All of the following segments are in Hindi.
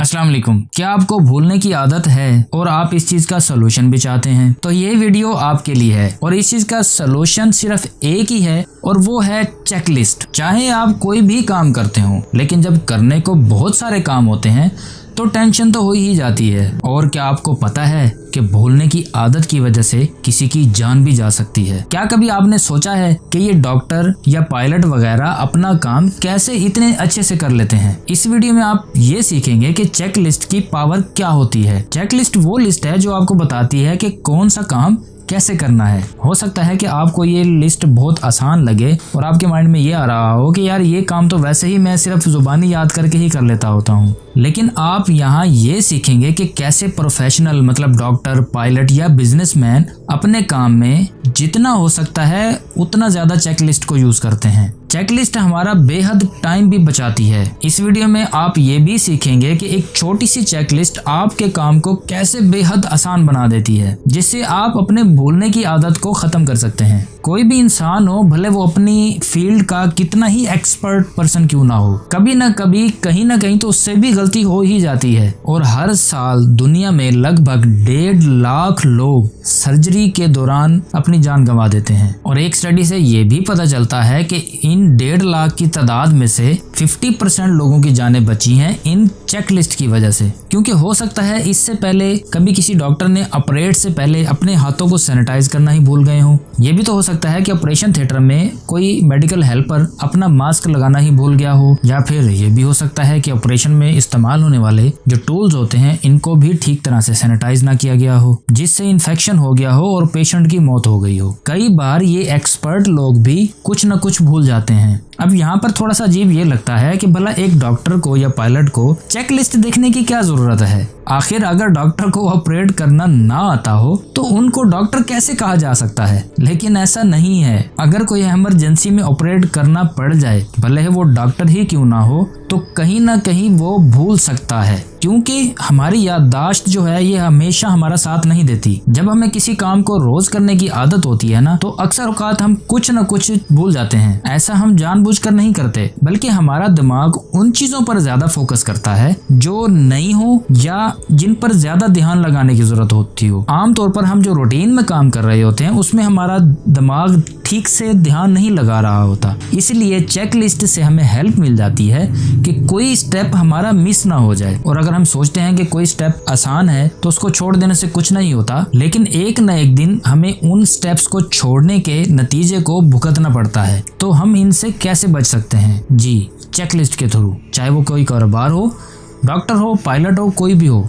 अस्सलाम वालेकुम। क्या आपको भूलने की आदत है और आप इस चीज का सोल्यूशन भी चाहते हैं? तो ये वीडियो आपके लिए है और इस चीज का सोल्यूशन सिर्फ एक ही है और वो है चेकलिस्ट। चाहे आप कोई भी काम करते हो, लेकिन जब करने को बहुत सारे काम होते हैं तो टेंशन तो हो ही जाती है। और क्या आपको पता है कि भूलने की आदत की वजह से किसी की जान भी जा सकती है? क्या कभी आपने सोचा है कि ये डॉक्टर या पायलट वगैरह अपना काम कैसे इतने अच्छे से कर लेते हैं? इस वीडियो में आप ये सीखेंगे कि चेक लिस्ट की पावर क्या होती है। चेक लिस्ट वो लिस्ट है जो आपको बताती है कि कौन सा काम कैसे करना है। हो सकता है कि आपको ये लिस्ट बहुत आसान लगे और आपके माइंड में ये आ रहा हो कि यार ये काम तो वैसे ही मैं सिर्फ जुबानी याद करके ही कर लेता होता हूँ, लेकिन आप यहाँ ये सीखेंगे कि कैसे प्रोफेशनल मतलब डॉक्टर, पायलट या बिजनेसमैन अपने काम में जितना हो सकता है उतना ज्यादा चेकलिस्ट को यूज करते हैं। चेकलिस्ट हमारा बेहद टाइम भी बचाती है। इस वीडियो में आप ये भी सीखेंगे कि एक छोटी सी चेकलिस्ट आपके काम को कैसे बेहद आसान बना देती है, जिससे आप अपने भूलने की आदत को खत्म कर सकते हैं। कोई भी इंसान हो, भले वो अपनी फील्ड का कितना ही एक्सपर्ट पर्सन क्यों ना हो, कभी ना कभी कहीं ना कहीं तो उससे भी गलती हो ही जाती है। और हर साल दुनिया में लगभग 1.5 लाख लोग सर्जरी के दौरान अपनी जान गंवा देते हैं। और एक स्टडी से ये भी पता चलता है कि इन 1.5 लाख की तादाद में से 50% लोगों की जानें बची हैं इन चेकलिस्ट की वजह से। क्योंकि हो सकता है इससे पहले कभी किसी डॉक्टर ने ऑपरेट से पहले अपने हाथों को सैनिटाइज करना ही भूल गए हों। ये भी तो हो सकता है कि ऑपरेशन थिएटर में कोई मेडिकल हेल्पर अपना मास्क लगाना ही भूल गया हो, या फिर ये भी हो सकता है कि ऑपरेशन में इस्तेमाल होने वाले जो टूल्स होते हैं इनको भी ठीक तरह से सैनिटाइज ना किया गया हो, जिससे इन्फेक्शन हो गया हो और पेशेंट की मौत हो गई हो। कई बार ये एक्सपर्ट लोग भी कुछ न कुछ भूल जाते हैं। अब यहाँ पर थोड़ा सा अजीब ये लगता है कि भला एक डॉक्टर को या पायलट को चेकलिस्ट देखने की क्या जरूरत है? आखिर अगर डॉक्टर को ऑपरेट करना ना आता हो तो उनको डॉक्टर कैसे कहा जा सकता है? लेकिन ऐसा नहीं है। अगर कोई इमरजेंसी में ऑपरेट करना पड़ जाए, भले ही वो डॉक्टर ही क्यों ना हो, तो कहीं ना कहीं वो भूल सकता है, क्योंकि हमारी याददाश्त जो है ये हमेशा हमारा साथ नहीं देती। जब हमें किसी काम को रोज करने की आदत होती है ना, तो अक्सर औकात हम कुछ न कुछ भूल जाते हैं। ऐसा हम जानबूझकर नहीं करते, बल्कि हमारा दिमाग उन चीजों पर ज्यादा फोकस करता है जो नई हो या जिन पर ज्यादा ध्यान लगाने की जरूरत होती हो। आमतौर पर हम जो रूटीन में काम कर रहे होते हैं उसमें हमारा दिमाग ठीक से ध्यान नहीं लगा रहा होता। इसलिए चेकलिस्ट से हमें हेल्प मिल जाती है कि कोई स्टेप हमारा मिस ना हो जाए। और अगर हम सोचते हैं कि कोई स्टेप आसान है तो उसको छोड़ देने से कुछ नहीं होता, लेकिन एक न एक दिन हमें उन स्टेप्स को छोड़ने के नतीजे को भुगतना पड़ता है। तो हम इनसे कैसे बच सकते हैं? जी, चेकलिस्ट के थ्रू। चाहे वो कोई कारोबार हो, डॉक्टर हो, पायलट हो, कोई भी हो,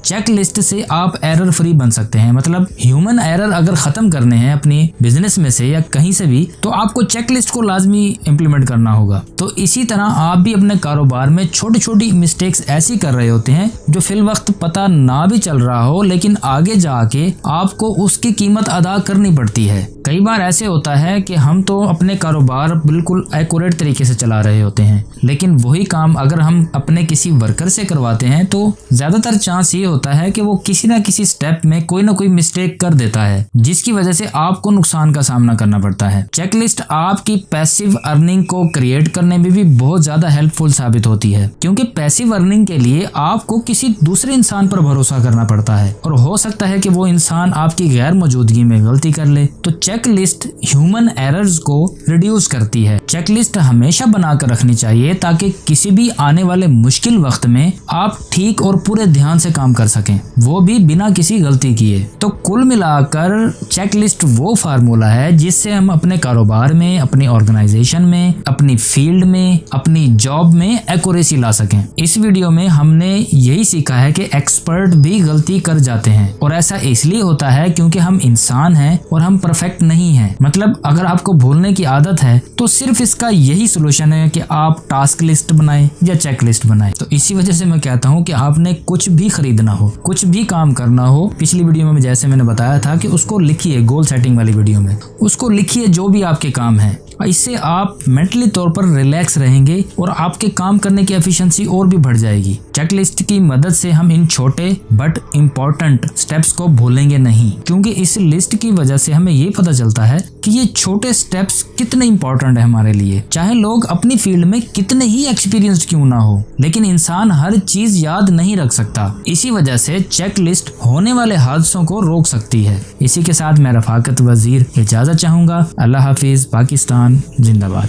चेकलिस्ट से आप एरर फ्री बन सकते हैं। मतलब ह्यूमन एरर अगर खत्म करने हैं अपनी बिजनेस में से या कहीं से भी, तो आपको चेकलिस्ट को लाजमी इम्प्लीमेंट करना होगा। तो इसी तरह आप भी अपने कारोबार में छोटी छोटी मिस्टेक्स ऐसी कर रहे होते हैं जो फिल वक्त पता ना भी चल रहा हो, लेकिन आगे जाके आपको उसकी कीमत अदा करनी पड़ती है। कई बार ऐसे होता है कि हम तो अपने कारोबार बिल्कुल एक्यूरेट तरीके से चला रहे होते हैं, लेकिन वही काम अगर हम अपने किसी वर्कर से करवाते हैं तो ज्यादातर चांस ये होता है कि वो किसी ना किसी स्टेप में कोई ना कोई मिस्टेक कर देता है, जिसकी वजह से आपको नुकसान का सामना करना पड़ता है। चेकलिस्ट आपकी पैसिव अर्निंग को क्रिएट करने में भी बहुत ज्यादा हेल्पफुल साबित होती है, क्योंकि पैसिव अर्निंग के लिए आपको किसी दूसरे इंसान पर भरोसा करना पड़ता है और हो सकता है कि वो इंसान आपकी गैर मौजूदगी में गलती कर ले। तो चेकलिस्ट ह्यूमन एरर्स को रिड्यूस करती है। चेकलिस्ट हमेशा बनाकर रखनी चाहिए ताकि किसी भी आने वाले मुश्किल वक्त में आप ठीक और पूरे ध्यान से काम कर सकें, वो भी बिना किसी गलती किए। तो कुल मिलाकर चेकलिस्ट वो फार्मूला है जिससे हम अपने कारोबार में, अपनी ऑर्गेनाइजेशन में, अपनी फील्ड में, अपनी जॉब में एक्यूरेसी ला सकें। इस वीडियो में हमने यही सीखा है कि एक्सपर्ट भी गलती कर जाते हैं, और ऐसा इसलिए होता है क्योंकि हम इंसान हैं और हम परफेक्ट नहीं हैं। मतलब अगर आपको भूलने की आदत है तो सिर्फ इसका यही सोल्यूशन है कि आप टास्क लिस्ट बनाएं या चेकलिस्ट बनाएं। तो इसी वजह से मैं कहता हूं कि आपने कुछ भी खरीदना हो, कुछ भी काम करना हो, पिछली वीडियो में जैसे मैंने बताया था कि उसको लिखिए, गोल सेटिंग वाली वीडियो में उसको लिखिए जो भी आपके काम है। इससे आप मेंटली तौर पर रिलैक्स रहेंगे और आपके काम करने की एफिशिएंसी और भी बढ़ जाएगी। चेकलिस्ट की मदद से हम इन छोटे बट इम्पोर्टेंट स्टेप्स को भूलेंगे नहीं, क्योंकि इस लिस्ट की वजह से हमें ये पता चलता है कि ये छोटे स्टेप्स कितने इंपॉर्टेंट है हमारे लिए। चाहे लोग अपनी फील्ड में कितने ही एक्सपीरियंस्ड क्यों ना हो, लेकिन इंसान हर चीज याद नहीं रख सकता। इसी वजह से चेकलिस्ट होने वाले हादसों को रोक सकती है। इसी के साथ मैं रफाकत वजीर इजाजत चाहूंगा। अल्लाह हाफिज। पाकिस्तान जिंदाबाद।